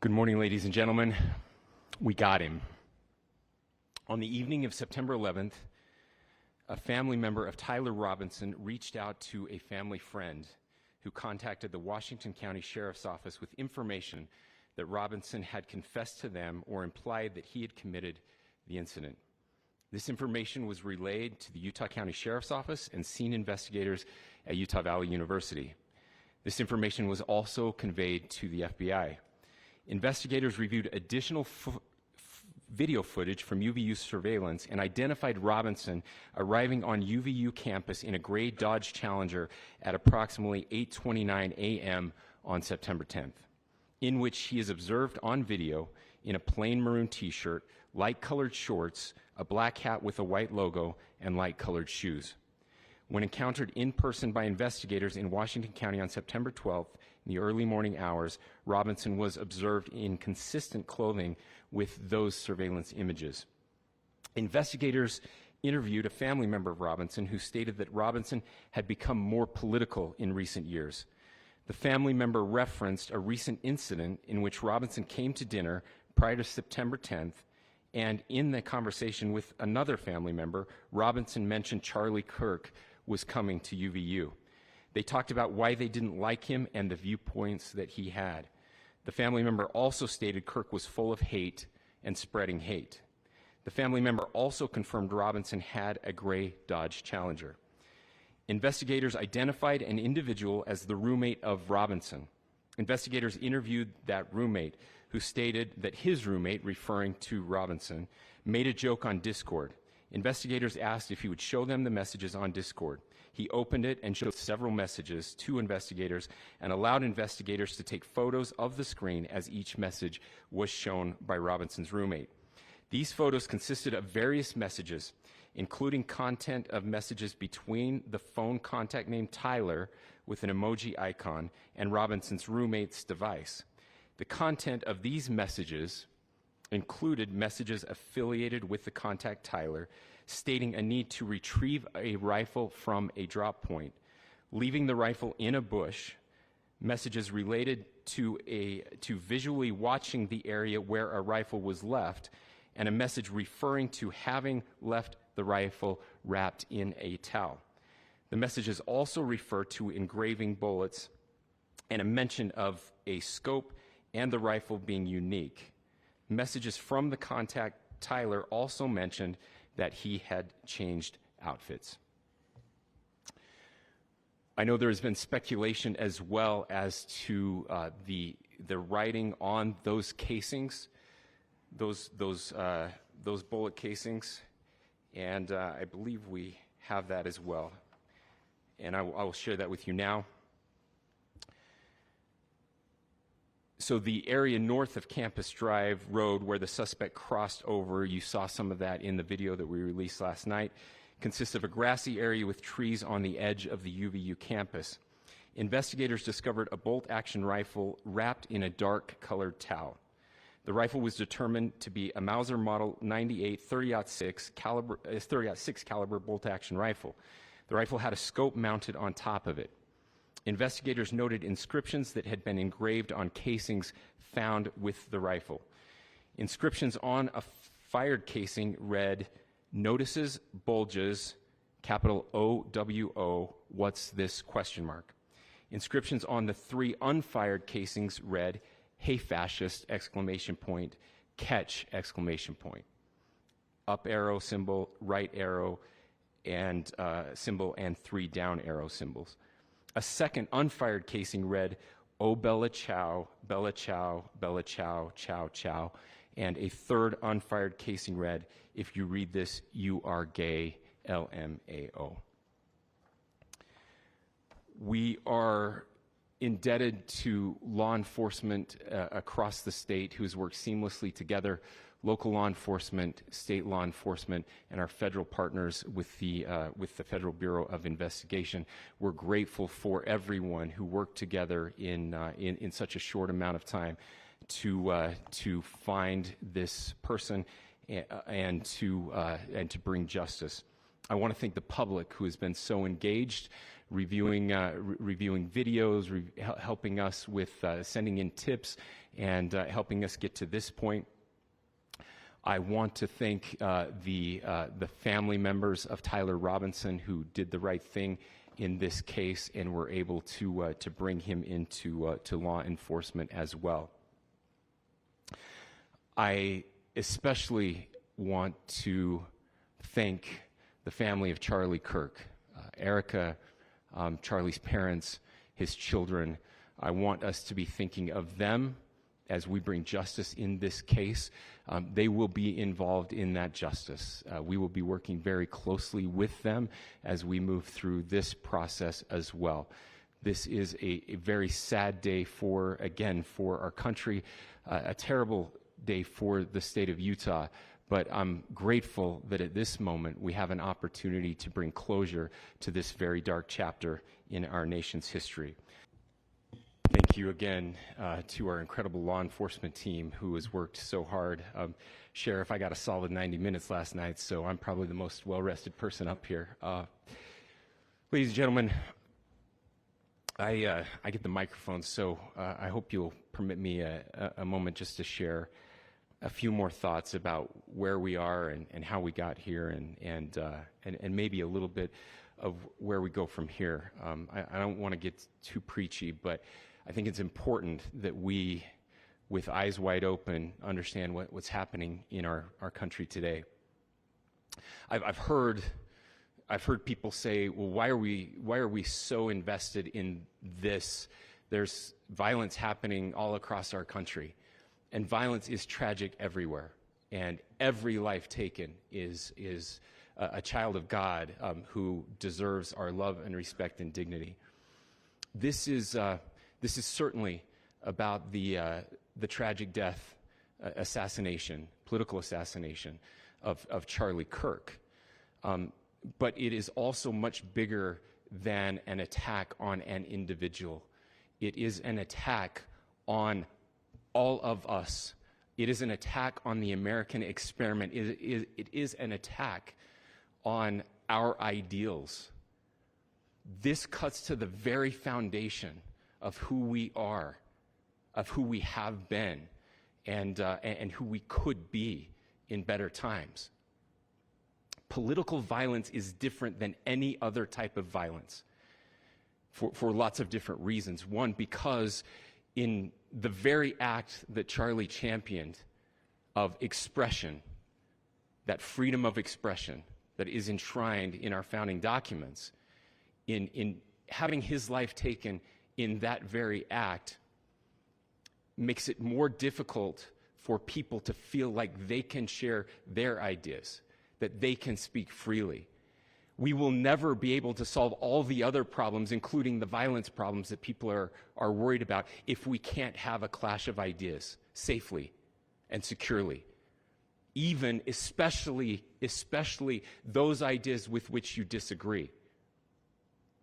Good morning, ladies and gentlemen. We got him. On the evening of September 11th, a family member of Tyler Robinson reached out to a family friend who contacted the Washington County Sheriff's Office with information that Robinson had confessed to them or implied that he had committed the incident. This information was relayed to the Utah County Sheriff's Office and scene investigators at Utah Valley University. This information was also conveyed to the FBI. Investigators reviewed additional video footage from UVU surveillance and identified Robinson arriving on UVU campus in a gray Dodge Challenger at approximately 8:29 a.m. on September 10th, in which he is observed on video in a plain maroon t-shirt, light-colored shorts, a black hat with a white logo, and light-colored shoes. When encountered in person by investigators in Washington County on September 12th, in the early morning hours, Robinson was observed in consistent clothing with those surveillance images. Investigators interviewed a family member of Robinson who stated that Robinson had become more political in recent years. The family member referenced a recent incident in which Robinson came to dinner prior to September 10th, and in the conversation with another family member, Robinson mentioned Charlie Kirk was coming to UVU. They talked about why they didn't like him and the viewpoints that he had. The family member also stated Kirk was full of hate and spreading hate. The family member also confirmed Robinson had a gray Dodge Challenger. Investigators identified an individual as the roommate of Robinson. Investigators interviewed that roommate, who stated that his roommate, referring to Robinson, made a joke on Discord. Investigators asked if he would show them the messages on Discord. He opened it and showed several messages to investigators and allowed investigators to take photos of the screen as each message was shown by Robinson's roommate. These photos consisted of various messages, including content of messages between the phone contact named Tyler with an emoji icon and Robinson's roommate's device. The content of these messages included messages affiliated with the contact Tyler, stating a need to retrieve a rifle from a drop point, leaving the rifle in a bush, messages related to visually watching the area where a rifle was left, and a message referring to having left the rifle wrapped in a towel. The messages also refer to engraving bullets and a mention of a scope and the rifle being unique. Messages from the contact Tyler also mentioned that he had changed outfits. I know there has been speculation as well as to the writing on those casings, those bullet casings, and I believe we have that as well. And I will share that with you now. So the area north of Campus Drive Road where the suspect crossed over, you saw some of that in the video that we released last night, consists of a grassy area with trees on the edge of the UVU campus. Investigators discovered a bolt-action rifle wrapped in a dark-colored towel. The rifle was determined to be a Mauser Model 98 30-06 caliber bolt-action rifle. The rifle had a scope mounted on top of it. Investigators noted inscriptions that had been engraved on casings found with the rifle. Inscriptions on a fired casing read, "Notices, bulges, capital O-W-O, what's this, question mark." Inscriptions on the three unfired casings read, "Hey fascist, exclamation point, catch, exclamation point." Up arrow symbol, right arrow and symbol, and three down arrow symbols. A second unfired casing read, "Oh Bella Chow, Bella Chow, Bella Chow, Chow Chow," and a third unfired casing read, "If you read this, you are gay, LMAO." We are indebted to law enforcement across the state who has worked seamlessly together, local law enforcement, state law enforcement, and our federal partners with the Federal Bureau of Investigation. We're grateful for everyone who worked together in such a short amount of time to find this person and to bring justice. I want to thank the public who has been so engaged reviewing videos, helping us with sending in tips, and helping us get to this point. I want to thank the family members of Tyler Robinson who did the right thing in this case and were able to bring him into to law enforcement as well. I especially want to thank the family of Charlie Kirk, Erica, Charlie's parents, his children. I want us to be thinking of them as we bring justice in this case. They will be involved in that justice. We will be working very closely with them as we move through this process as well. This is a very sad day for our country, a terrible day for the state of Utah, but I'm grateful that at this moment we have an opportunity to bring closure to this very dark chapter in our nation's history. Thank you again to our incredible law enforcement team who has worked so hard. Sheriff, I got a solid 90 minutes last night, so I'm probably the most well-rested person up here. Ladies and gentlemen, I get the microphone, so I hope you'll permit me a moment just to share a few more thoughts about where we are and how we got here, and maybe a little bit of where we go from here. I don't want to get too preachy, but I think it's important that we, with eyes wide open, understand what's happening in our country today. I've heard people say, well, why are we so invested in this? There's violence happening all across our country, and violence is tragic everywhere, and every life taken is a child of God who deserves our love and respect and dignity. This is certainly about the tragic death, political assassination of Charlie Kirk. But it is also much bigger than an attack on an individual. It is an attack on all of us. It is an attack on the American experiment. It is an attack on our ideals. This cuts to the very foundation of who we are, of who we have been, and who we could be in better times. Political violence is different than any other type of violence for lots of different reasons. One, because in the very act that Charlie championed of expression, that freedom of expression that is enshrined in our founding documents, in having his life taken in that very act, makes it more difficult for people to feel like they can share their ideas, that they can speak freely. We will never be able to solve all the other problems, including the violence problems that people are worried about, if we can't have a clash of ideas safely and securely. Even, especially those ideas with which you disagree.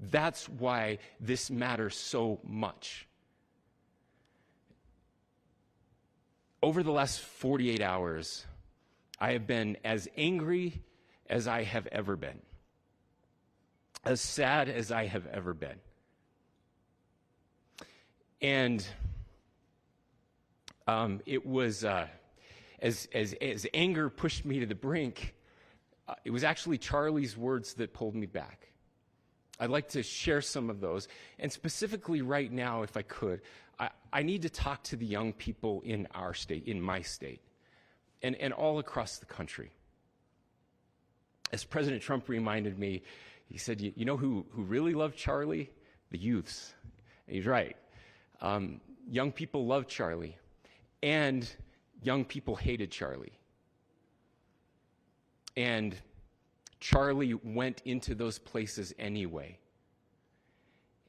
That's why this matters so much. Over the last 48 hours, I have been as angry as I have ever been, as sad as I have ever been. And it was, as anger pushed me to the brink, it was actually Charlie's words that pulled me back. I'd like to share some of those. And specifically right now, if I could, I need to talk to the young people in our state, in my state, and all across the country. As President Trump reminded me, he said, you know who really loved Charlie? The youths. And he's right. Young people loved Charlie, and young people hated Charlie. And Charlie went into those places anyway.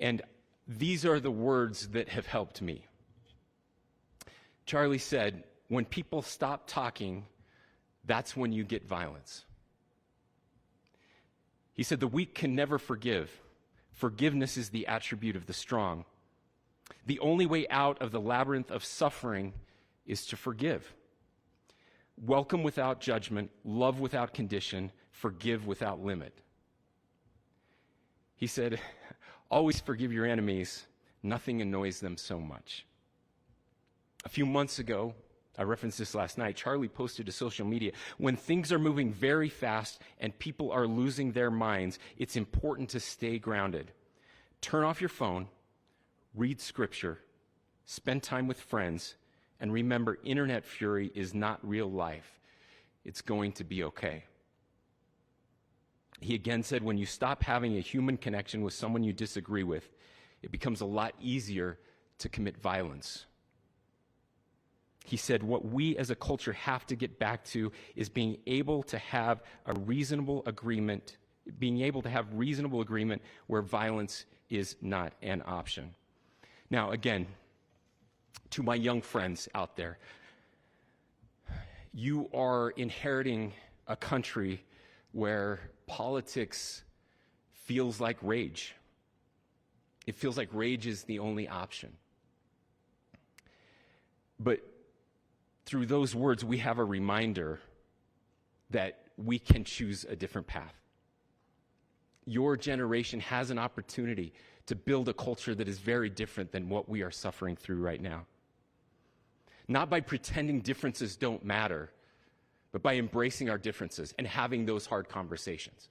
And these are the words that have helped me. Charlie said, when people stop talking, that's when you get violence. He said, the weak can never forgive. Forgiveness is the attribute of the strong. The only way out of the labyrinth of suffering is to forgive. Welcome without judgment, love without condition, forgive without limit. He said, Always forgive your enemies. Nothing annoys them so much. A few months ago, I referenced this last night, Charlie posted to social media, when things are moving very fast and people are losing their minds, it's important to stay grounded. Turn off your phone, read scripture, spend time with friends, and remember, internet fury is not real life. It's going to be okay. He again said, when you stop having a human connection with someone you disagree with, it becomes a lot easier to commit violence. He said, what we as a culture have to get back to is being able to have a reasonable agreement, where violence is not an option. Now, again, to my young friends out there, you are inheriting a country where politics feels like rage. It feels like rage is the only option. But through those words, we have a reminder that we can choose a different path. Your generation has an opportunity to build a culture that is very different than what we are suffering through right now. Not by pretending differences don't matter, but by embracing our differences and having those hard conversations.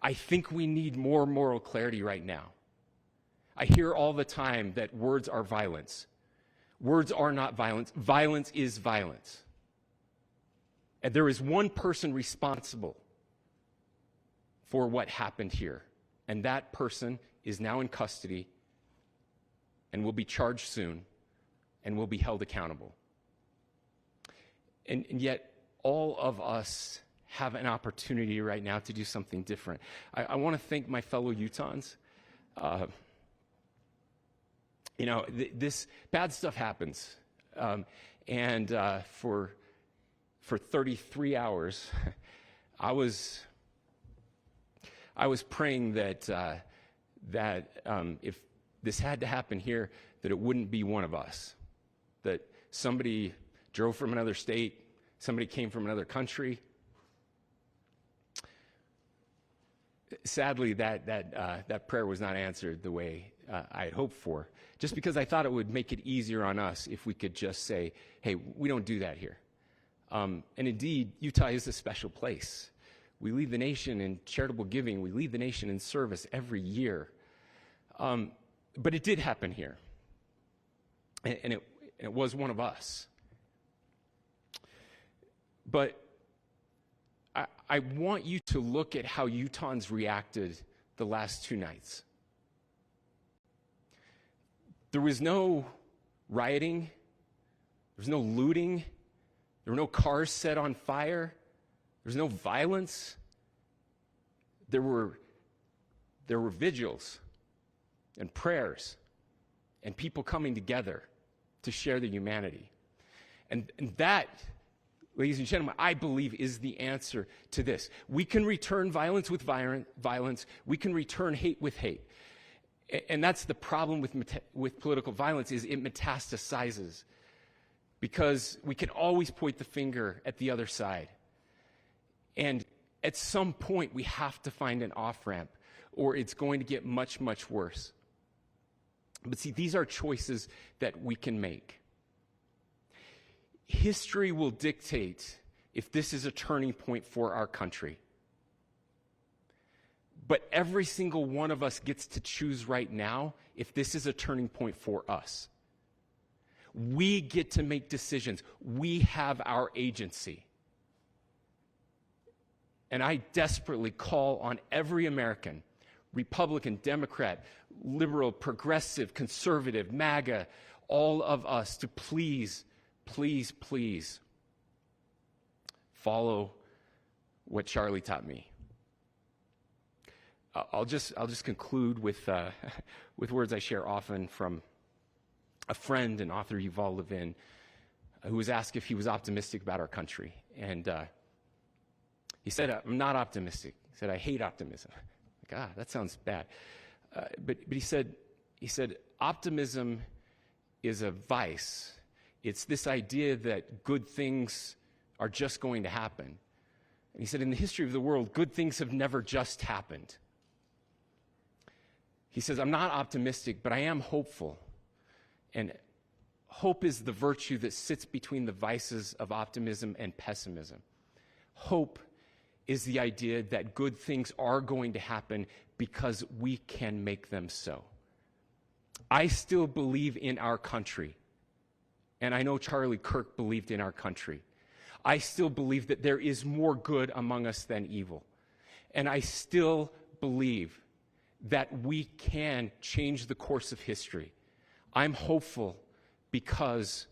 I think we need more moral clarity right now. I hear all the time that words are violence. Words are not violence. Violence is violence. And there is one person responsible for what happened here. And that person is now in custody and will be charged soon and will be held accountable. And yet, all of us have an opportunity right now to do something different. I want to thank my fellow Utahns. This bad stuff happens. For 33 hours, I was praying that if this had to happen here, that it wouldn't be one of us. That somebody drove from another state, somebody came from another country. Sadly, that prayer was not answered the way I had hoped for, just because I thought it would make it easier on us if we could just say, hey, we don't do that here. And indeed, Utah is a special place. We lead the nation in charitable giving. We lead the nation in service every year. But it did happen here. And it was one of us. But I want you to look at how Utahns reacted the last 2 nights. There was no rioting. There was no looting. There were no cars set on fire. There was no violence. There were vigils and prayers and people coming together to share the humanity. And that, ladies and gentlemen, I believe is the answer to this. We can return violence with violence. We can return hate with hate. And that's the problem with political violence, is it metastasizes. Because we can always point the finger at the other side. And at some point, we have to find an off-ramp, or it's going to get much, much worse. But see, these are choices that we can make. History will dictate if this is a turning point for our country. But every single one of us gets to choose right now if this is a turning point for us. We get to make decisions. We have our agency. And I desperately call on every American, Republican, Democrat, liberal, progressive, conservative, MAGA, all of us to please, please, please follow what Charlie taught me. I'll just conclude with words I share often from a friend and author, Yuval Levin, who was asked if he was optimistic about our country. And he said, I'm not optimistic. He said, I hate optimism. Like, that sounds bad. But he said, optimism is a vice. It's this idea that good things are just going to happen. And he said, in the history of the world, good things have never just happened. He says, I'm not optimistic, but I am hopeful. And hope is the virtue that sits between the vices of optimism and pessimism. Hope is the idea that good things are going to happen because we can make them so. I still believe in our country. And I know Charlie Kirk believed in our country. I still believe that there is more good among us than evil. And I still believe that we can change the course of history. I'm hopeful because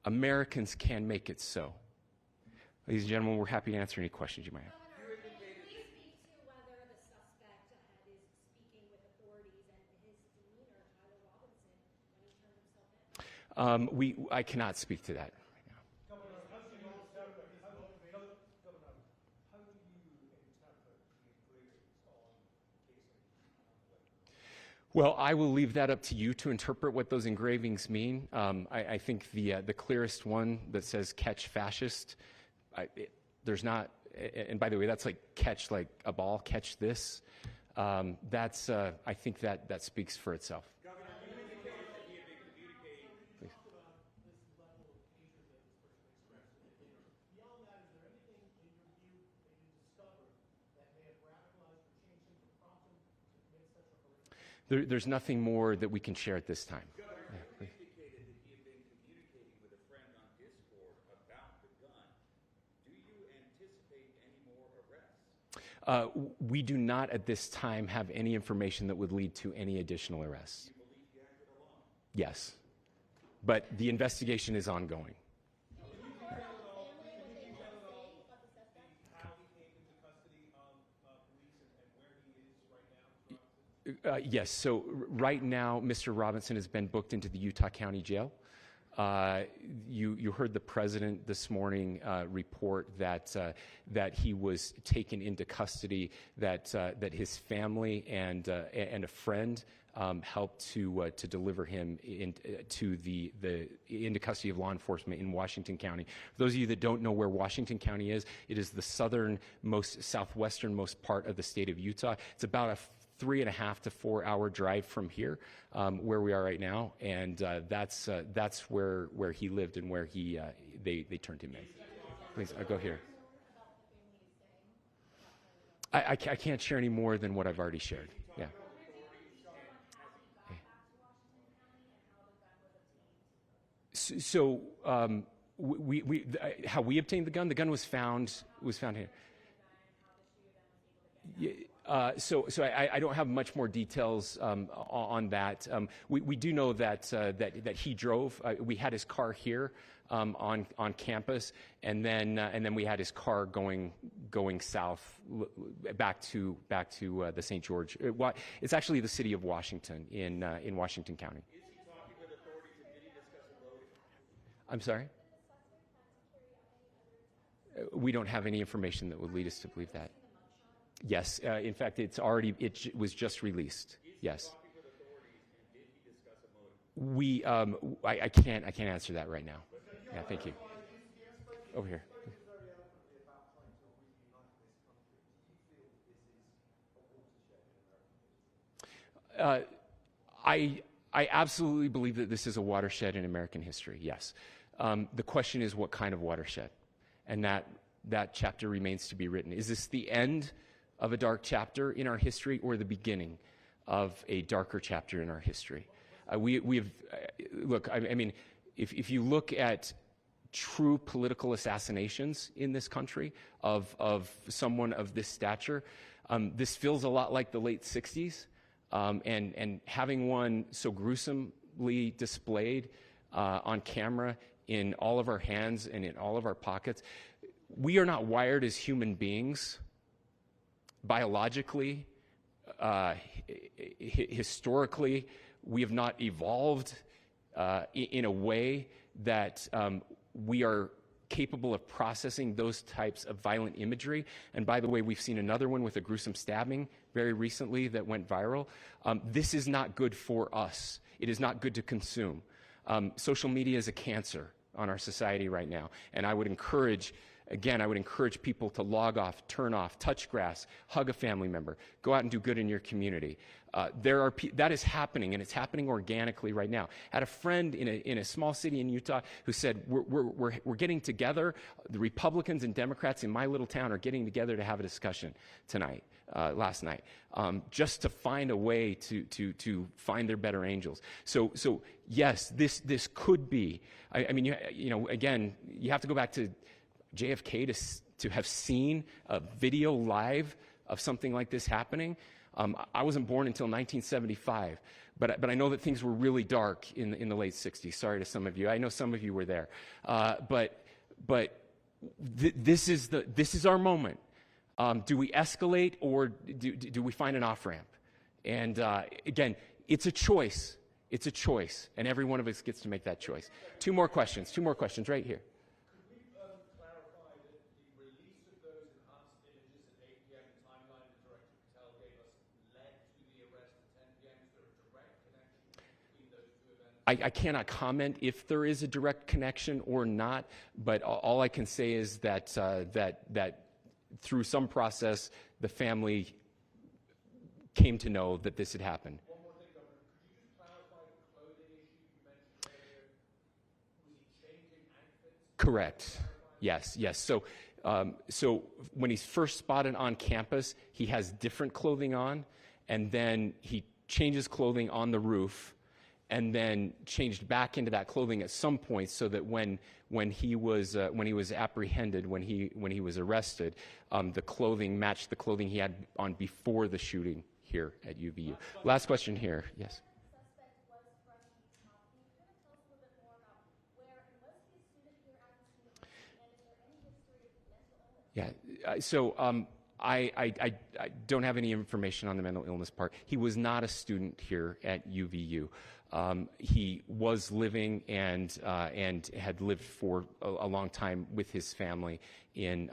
Americans can make it so. Ladies and gentlemen, we're happy to answer any questions you might have. Governor, can we speak to whether the suspect is speaking with authorities and his demeanor, Tyler Robinson, when he turned himself in? I cannot speak to that right now. Governor, how do you interpret the engravings on casing? Well, I will leave that up to you to interpret what those engravings mean. I think the clearest one that says "catch fascist," there's not, and by the way, that's like catch like a ball, catch this. That's I think that speaks for itself. Governor, you indicated that he had been communicating. Please. Talk about this level of hatred that this person expressed. Beyond that, is there anything in your view that you discovered that may have radicalized or changed him to prompt him to commit such a horrific? There's nothing more that we can share at this time. Governor, you indicated that he had been communicating with a friend on Discord about the gun. Do you anticipate any more arrests? We do not at this time have any information that would lead to any additional arrests. Do you believe he acted alone? Yes, but the investigation is ongoing. How he came into custody of police and where he is right now? Yes, so right now, Mr. Robinson has been booked into the Utah County Jail. You heard the president this morning report that he was taken into custody, that his family and a friend helped to deliver him into custody of law enforcement in Washington County. For those of you that don't know where Washington County is, it is the southwesternmost part of the state of Utah. It's about a 3.5 to 4 hour drive from here, where we are right now, and that's where he lived and where they turned him in. Please, I'll go here. I can't share any more than what I've already shared. Yeah. So how we obtained the gun? The gun was found here. So I don't have much more details on that. We do know that he drove. We had his car here on campus, and then we had his car going south back to the St. George. It's actually the city of Washington in Washington County. Is he talking with authorities, and did he discuss a motive? I'm sorry? We don't have any information that would lead us to believe that. Yes, in fact, it was just released. Yes. Is he talking with authorities, and did he discuss a motive? I can't answer that right now. Yeah, thank you. Over here. I absolutely believe that this is a watershed in American history. Yes. The question is, what kind of watershed? And that chapter remains to be written. Is this the end of a dark chapter in our history, or the beginning of a darker chapter in our history? Look, I mean, if you look at true political assassinations in this country of someone of this stature, this feels a lot like the late 60s, and having one so gruesomely displayed on camera in all of our hands and in all of our pockets. We are not wired as human beings biologically, historically. We have not evolved in a way that we are capable of processing those types of violent imagery. And by the way, we've seen another one with a gruesome stabbing very recently that went viral. This is not good for us. It is not good to consume. Social media is a cancer on our society right now, and I would encourage Again, I would encourage people to log off, turn off, touch grass, hug a family member, go out and do good in your community. That is happening, and it's happening organically right now. I had a friend in a small city in Utah who said, we're getting together. The Republicans and Democrats in my little town are getting together to have a discussion tonight, last night, just to find a way to find their better angels. So yes, this could be. I mean, again, you have to go back to JFK to have seen a video live of something like this happening. I wasn't born until 1975, but I know that things were really dark in the late 60s. Sorry to some of you. I know some of you were there. But this is our moment. Do we escalate, or do we find an off-ramp? And again, it's a choice. It's a choice, and every one of us gets to make that choice. Two more questions right here. I cannot comment if there is a direct connection or not, but all I can say is that that through some process, the family came to know that this had happened. One more thing, Governor. Could you just clarify the clothing issue you mentioned earlier? Was he changing outfits? Correct. Yes. So when he's first spotted on campus, he has different clothing on, and then he changes clothing on the roof, and then changed back into that clothing at some point, so that when he was apprehended, when he was arrested, the clothing matched the clothing he had on before the shooting here at UVU. Last question here. Yes. Suspect was from Utah. Can you kind of tell us a little bit more about where, and was he a student here at the scene of the shooting, and is there any history of mental illness? Yeah. So I don't have any information on the mental illness part. He was not a student here at UVU. He was living and had lived for a long time with his family in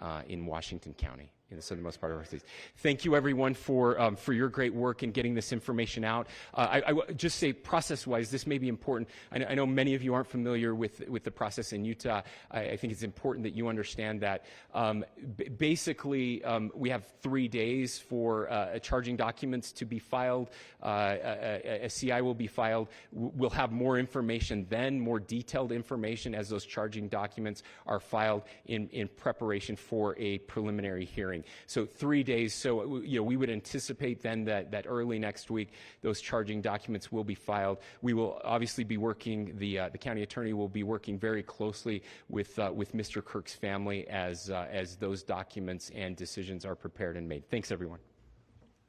Washington County, in the southernmost part of our state. Thank you, everyone, for your great work in getting this information out. I just say, process-wise, this may be important. I know many of you aren't familiar with the process in Utah. I think it's important that you understand that. Basically, we have 3 days for charging documents to be filed. A CI will be filed. We'll have more information then, more detailed information as those charging documents are filed in preparation for a preliminary hearing. So 3 days. So we would anticipate then that early next week those charging documents will be filed. We will obviously be working. The county attorney will be working very closely with Mr. Kirk's family as those documents and decisions are prepared and made. Thanks, everyone.